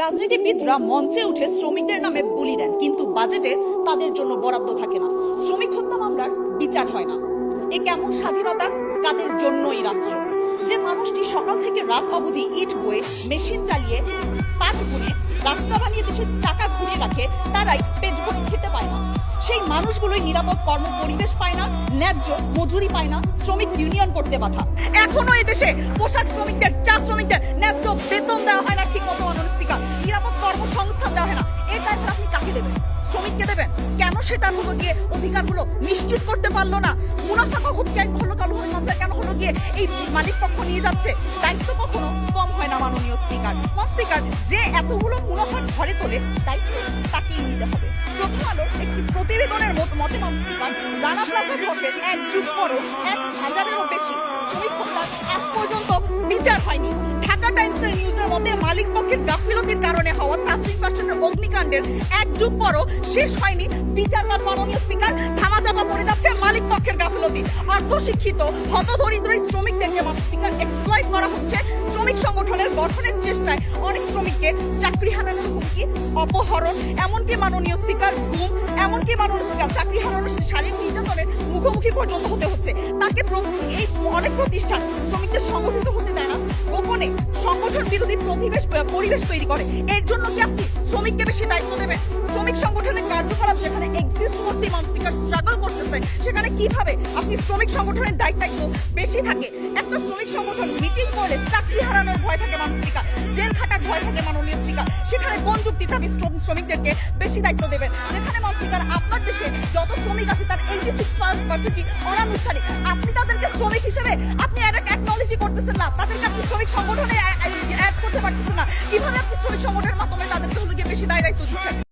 রাজনীতিবিদরা মঞ্চে উঠে শ্রমিকদের নামে বলি দেন, কিন্তু বাজেটে তাদের জন্য বরাদ্দ থাকে না। শ্রমিক হত্যা মামলার বিচার হয় না। এ কেমন স্বাধীনতা? কাদের জন্য এই রাষ্ট্র? যে মানুষটি সকাল থেকে রাত অবধি ইট বয়ে, মেশিন চালিয়ে, পাট বুনে, রাস্তা বানিয়ে দেশের চাকা ঘুরিয়ে রাখে, তারাই পেট ভরে খেতে পায় না। সেই মানুষগুলোই নিরাপদ কর্ম পরিবেশ পায় না, ন্যায্য মজুরি পায় না, শ্রমিক ইউনিয়ন করতে বাধা। এখনো এই দেশে পোশাক শ্রমিকদের, চা শ্রমিকদের ন্যায্য বেতন দেওয়া হয় না ঠিক মতো। স্পিকার, নিরাপদ কর্মসংস্থান দেওয়া হয় না। এর দায়িত্ব আপনি কাকে দেবেন? শ্রমিককে দেবেন? কেন সে তার হলো গিয়ে অধিকারগুলো নিশ্চিত করতে পারলো না? মুনাফা কখন হলো কালুর মাসে কেন হলো গিয়ে এই মালিক পক্ষ নিয়ে যাচ্ছে? দায়িত্ব কখনো কম হয় না মাননীয় স্পিকার। স্পিকার, যে এতগুলো মুনাফা ঘরে তোলে, দায়িত্ব তাকেই নিতে হবে। প্রথম আলোর একটি প্রতিবেদনের মতে স্পিকার, রানা প্লাজা ধসের 1 যুগ পরও 1000-এরও বেশি শ্রমিক হত্যার আজ পর্যন্ত বিচার হয়নি। ঢাকা টাইমসের নিউজের মতে মালিক পক্ষের গাফিলতির কারণে হওয়া তাসরিন ফ্যাশনের অগ্নিকাণ্ডের 1 যুগ পরও শেষ হয়নি বিচার কাজ। মাননীয় স্পিকার, ধামাচাপা পড়ে যাচ্ছে মালিক পক্ষের গাফিলতি। অর্ধশিক্ষিত হতদরিদ্র শ্রমিকদেরকে স্পিকার এক্সপ্লয়েট করা হচ্ছে। শ্রমিক সংগঠনের গঠনের চেষ্টায় অনেক শ্রমিককে চাকরি হারানোর হুমকি, অপহরণ, এমনকি মাননীয় স্পিকার গুম, এমনকি মাননীয় স্পিকার চাকরি হারানোর শারীরিক নির্যাতনের মুখোমুখি পর্যন্ত হতে হচ্ছে। তাকে এই অনেক প্রতিষ্ঠান শ্রমিকদের সংগঠিত হতে দেয় না, গোপনে সংগঠন বিরোধী পরিবেশ তৈরি করে। এর জন্য কি আপনি শ্রমিককে বেশি দায়িত্ব দেবেন? শ্রমিক সংগঠনের কার্যকলাপ যেখানে এক্সিস্ট করতে স্পিকার স্ট্রাগল করতেছে, সেখানে কিভাবে আপনি শ্রমিক সংগঠনের দায়িত্ব বেশি থাকে? একটা শ্রমিক সংগঠন মিটিং করলে চাকরি হারানোর ভয় থাকে মাননীয় স্পিকার, জেল খাটার ভয় থাকে মাননীয় স্পিকার। সেখানে কোন যুক্তিতে আপনি শ্রমিকদেরকে বেশি দায়িত্ব দেবেন? যেখানে মাননীয় স্পিকার আপনার দেশে যত শ্রমিক আছে তার 86% অনানুষ্ঠানিক। আপনি তাদেরকে শ্রমিক হিসেবে আপনি অ্যাকনলেজই করতেছেন না, তাদেরকে আপনি শ্রমিক সংগঠনে অ্যাড করতে পারতেছেন না। কিভাবে আপনি শ্রমিক সংগঠনের মাধ্যমে তাদেরকে বেশি দায়িত্ব দিচ্ছেন?